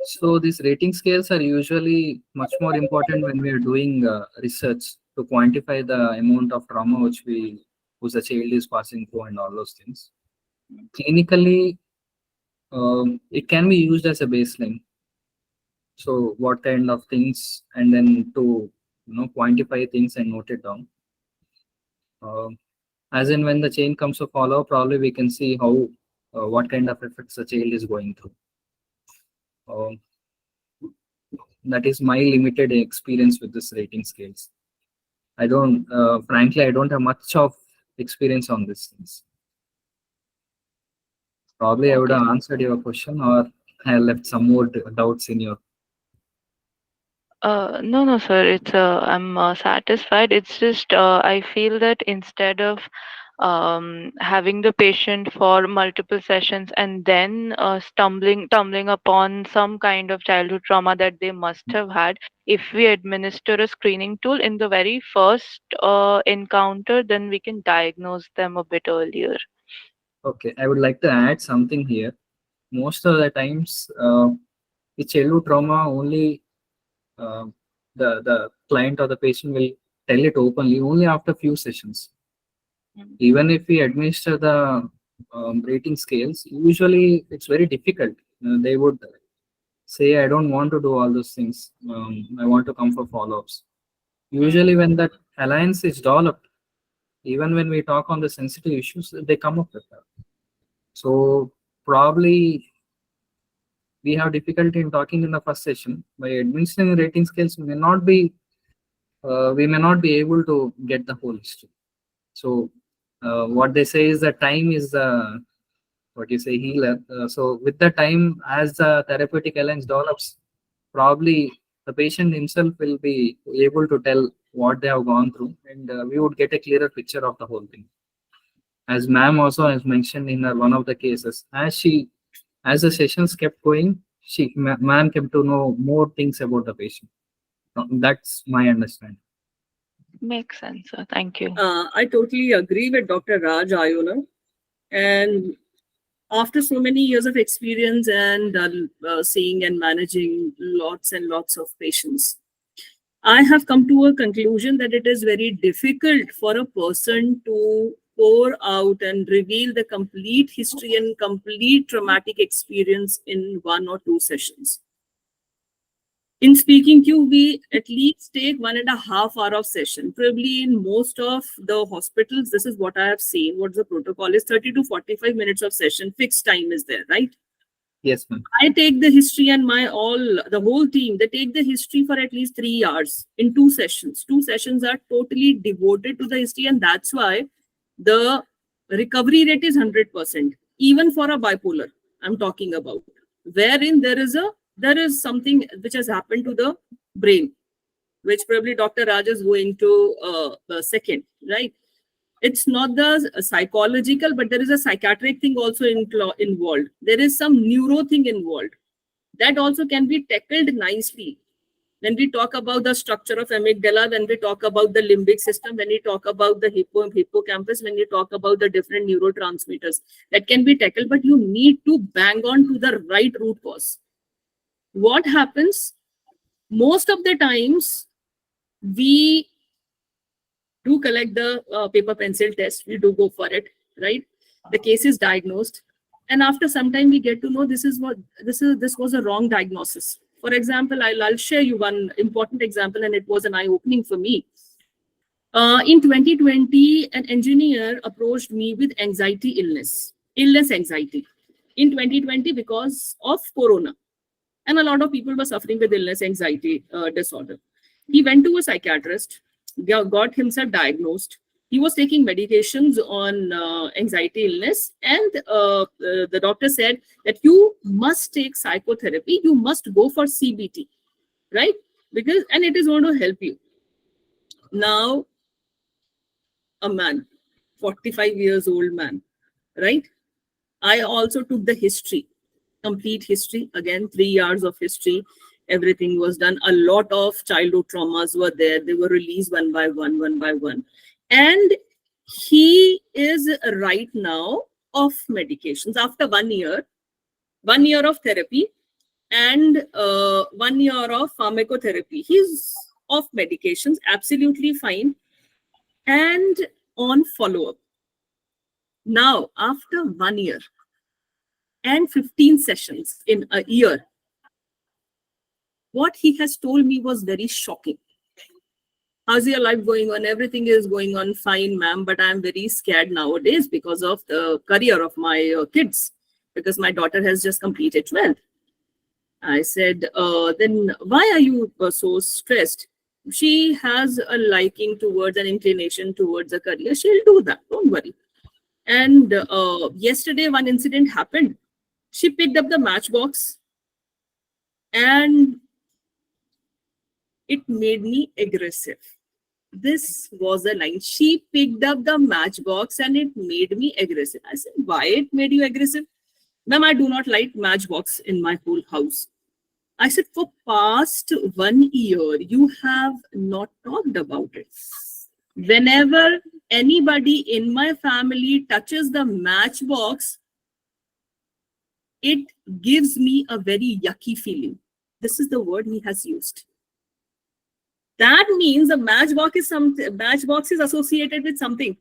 So these rating scales are usually much more important when we are doing research to quantify the amount of trauma which the child is passing through and all those things. Clinically, it can be used as a baseline. So what kind of things, and then to quantify things and note it down. As in when the chain comes to follow, probably we can see how what kind of effects the child is going through. That is my limited experience with this rating scales. Frankly, I don't have much of experience on these things. Probably I would have answered your question, or I left some more doubts in your. No, sir. It's I'm satisfied. It's just I feel that instead of having the patient for multiple sessions and then tumbling upon some kind of childhood trauma that they must have had, if we administer a screening tool in the very first encounter, then we can diagnose them a bit earlier. Okay, I would like to add something here. Most of the times, the childhood trauma only the client or the patient will tell it openly only after few sessions. Even if we administer the rating scales, usually it's very difficult. They would say, I don't want to do all those things. I want to come for follow-ups. Usually, when that alliance is developed, even when we talk on the sensitive issues, they come up with that. So probably we have difficulty in talking in the first session. By administering rating scales, we may not be able to get the whole history. So what they say is that time is the healer. So with the time, as the therapeutic alliance develops, probably the patient himself will be able to tell what they have gone through, and we would get a clearer picture of the whole thing. As ma'am also has mentioned in one of the cases, as the sessions kept going, ma'am came to know more things about the patient. That's my understanding. Makes sense, sir. Thank you. I totally agree with Dr. Raj Ayona. And after so many years of experience and seeing and managing lots and lots of patients, I have come to a conclusion that it is very difficult for a person to pour out and reveal the complete history and complete traumatic experience in 1 or 2 sessions. In Speakingcube, we at least take 1.5 hours of session. Probably in most of the hospitals, this is what I have seen. What the protocol is 30 to 45 minutes of session. Fixed time is there, right? Yes, ma'am. I take the history and the whole team, they take the history for at least 3 hours in 2 sessions. 2 sessions are totally devoted to the history, and that's why the recovery rate is 100%. Even for a bipolar, I'm talking about, wherein there is something which has happened to the brain, which probably Dr. Raj is going to second, right? It's not the psychological, but there is a psychiatric thing also involved. There is some neuro thing involved. That also can be tackled nicely. When we talk about the structure of amygdala, when we talk about the limbic system, when we talk about the hippocampus, when we talk about the different neurotransmitters, that can be tackled, but you need to bang on to the right root cause. What happens? Most of the times, we do collect the paper pencil test. We do go for it, right? The case is diagnosed, and after some time, we get to know this was a wrong diagnosis. For example, I'll share you one important example, and it was an eye-opening for me. In 2020, an engineer approached me with illness anxiety. In 2020, because of Corona, and a lot of people were suffering with illness anxiety disorder. He went to a psychiatrist, got himself diagnosed. He was taking medications on anxiety illness, and the doctor said that you must take psychotherapy, you must go for CBT, right? And it is going to help you. Now, a man, 45 years old man, right? I also took the history, complete history, again, 3 hours of history. Everything was done. A lot of childhood traumas were there. They were released one by one. And he is right now off medications after 1 year, 1 year of therapy and 1 year of pharmacotherapy. He's off medications, absolutely fine, and on follow-up. Now, after 1 year and 15 sessions in a year, what he has told me was very shocking. How's your life going on? Everything is going on fine, ma'am, but I'm very scared nowadays because of the career of my kids, because my daughter has just completed 12th. I said, then why are you so stressed? She has a liking towards, an inclination towards a career. She'll do that, don't worry. And yesterday, one incident happened. She picked up the matchbox and it made me aggressive. This was the line. She picked up the matchbox and it made me aggressive. I said, why it made you aggressive? Ma'am, I do not light matchbox in my whole house. I said, for past 1 year, you have not talked about it. Whenever anybody in my family touches the matchbox, it gives me a very yucky feeling. This is the word he has used. That means the matchbox is associated with something.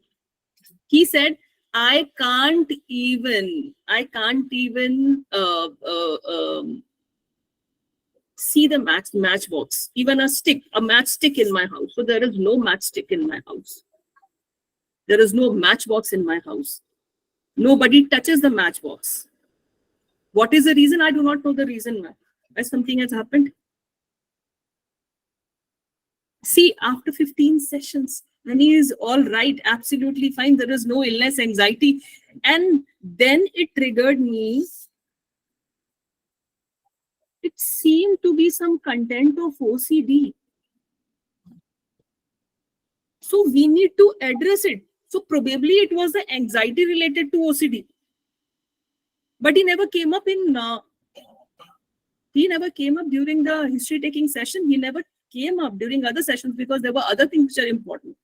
He said, I can't even see the matchbox, even a matchstick in my house. So there is no matchstick in my house. There is no matchbox in my house. Nobody touches the matchbox. What is the reason? I do not know the reason, ma'am. Something has happened. See, after 15 sessions, and he is all right, absolutely fine. There is no illness, anxiety. And then it triggered me. It seemed to be some content of OCD. So we need to address it. So probably it was the anxiety related to OCD. But he never came up during the history taking session. He never came up during other sessions because there were other things which are important.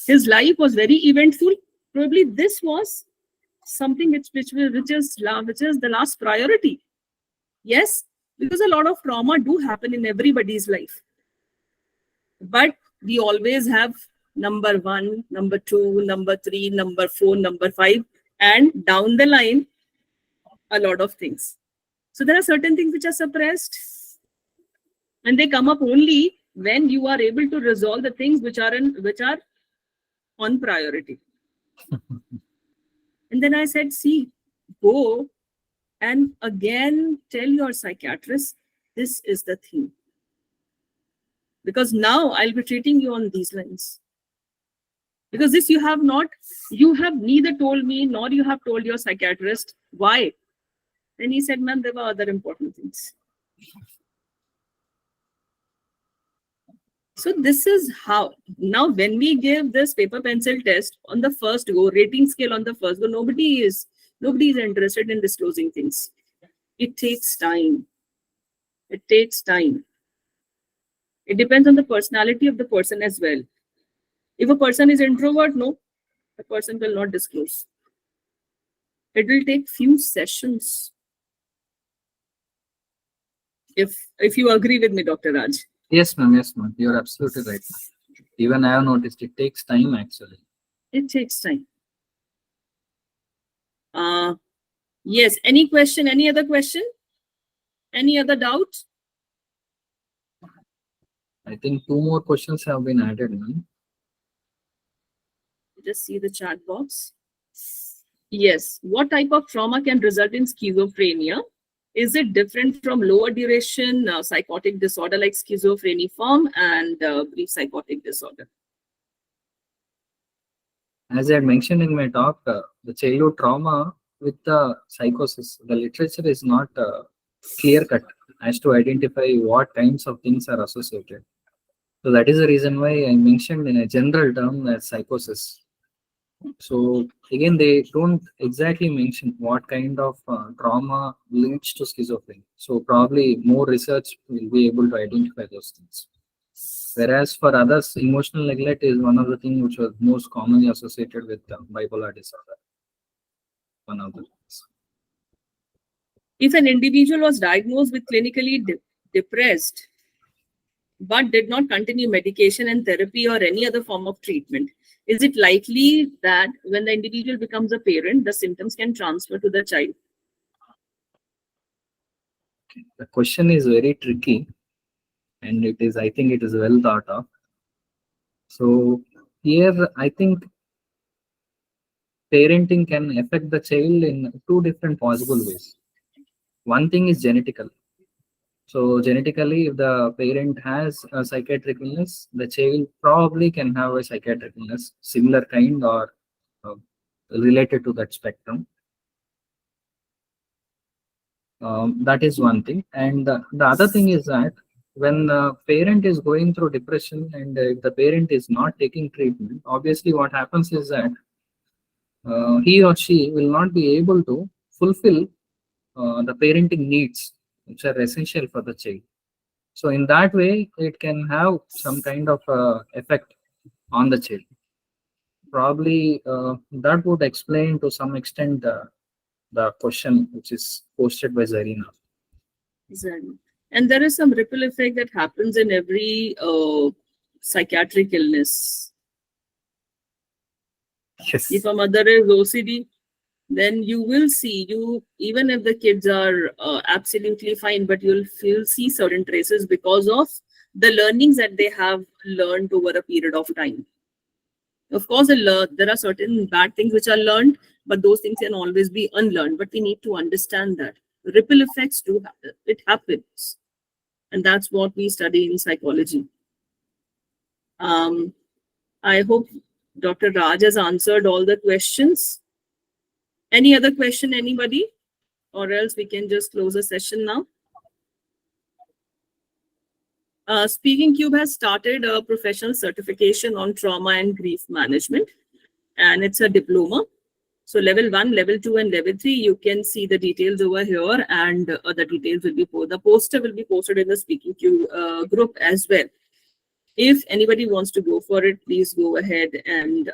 His life was very eventful. Probably this was something which is the last priority. Yes, because a lot of trauma do happen in everybody's life. But we always have number 1, number 2, number 3, number 4, number 5, and down the line, a lot of things. So there are certain things which are suppressed, and they come up only when you are able to resolve the things which are on priority. And then I said, see, go and again tell your psychiatrist, this is the thing. Because now I'll be treating you on these lines. Because this you have neither told me nor you have told your psychiatrist. Why? Then he said, ma'am, there were other important things. So this is how, now when we give this paper pencil test on the first go, rating scale on the first go, nobody is interested in disclosing things. It takes time. It takes time. It depends on the personality of the person as well. If a person is introvert, no, the person will not disclose. It will take few sessions. If you agree with me, Dr. Raj. Yes, ma'am. Yes, ma'am. You're absolutely right. Even I have noticed it takes time actually. It takes time. Yes. Any question? Any other question? Any other doubt? I think 2 more questions have been added, ma'am. Just see the chat box. Yes. What type of trauma can result in schizophrenia? Is it different from lower duration psychotic disorder like schizophreniform and brief psychotic disorder? As I had mentioned in my talk, the childhood trauma with the psychosis, the literature is not clear cut as to identify what kinds of things are associated. So that is the reason why I mentioned in a general term as psychosis. So again, they don't exactly mention what kind of trauma leads to schizophrenia. So probably more research will be able to identify those things. Whereas for others, emotional neglect is one of the things which was most commonly associated with bipolar disorder. One of the things. If an individual was diagnosed with clinically depressed, but did not continue medication and therapy or any other form of treatment, is it likely that when the individual becomes a parent, the symptoms can transfer to the child? The question is very tricky, and I think it is well thought of. So here, I think parenting can affect the child in 2 different possible ways. One thing is genetical. So genetically, if the parent has a psychiatric illness, the child probably can have a psychiatric illness, similar kind or related to that spectrum. That is one thing. And the other thing is that when the parent is going through depression and if the parent is not taking treatment, obviously what happens is that he or she will not be able to fulfill the parenting needs which are essential for the child. So in that way, it can have some kind of effect on the child. Probably that would explain to some extent the question which is posted by Zarina. And there is some ripple effect that happens in every psychiatric illness. Yes. If a mother is OCD, then you will see, even if the kids are absolutely fine, but you'll see certain traces because of the learnings that they have learned over a period of time. Of course, there are certain bad things which are learned, but those things can always be unlearned. But we need to understand that ripple effects do happen. It happens, and that's what we study in psychology. I hope Dr. Raj has answered all the questions. Any other question, anybody? Or else we can just close the session now. Speakingcube has started a professional certification on trauma and grief management, and it's a diploma. So level 1, level 2, and level 3, you can see the details over here, and the details will be the poster will be posted in the Speakingcube group as well. If anybody wants to go for it, please go ahead and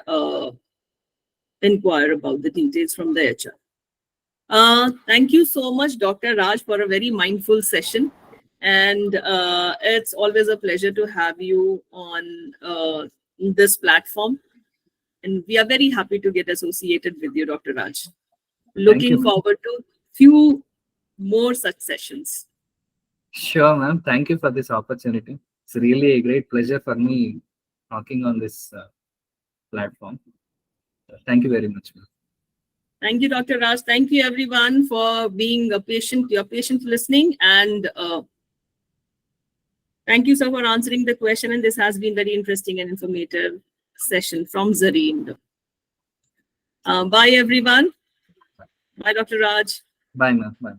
inquire about the details from the HR. Thank you so much, Dr. Raj, for a very mindful session. And it's always a pleasure to have you on this platform. And we are very happy to get associated with you, Dr. Raj. Looking forward to few more such sessions. Sure, ma'am. Thank you for this opportunity. It's really a great pleasure for me talking on this platform. Thank you very much, ma'am. Thank you, Dr. Raj. Thank you, everyone, for being a patient. Your patient listening, and thank you, sir, for answering the question. And this has been very interesting and informative session from Zareen. Bye, everyone. Bye, Dr. Raj. Bye, ma'am. Bye.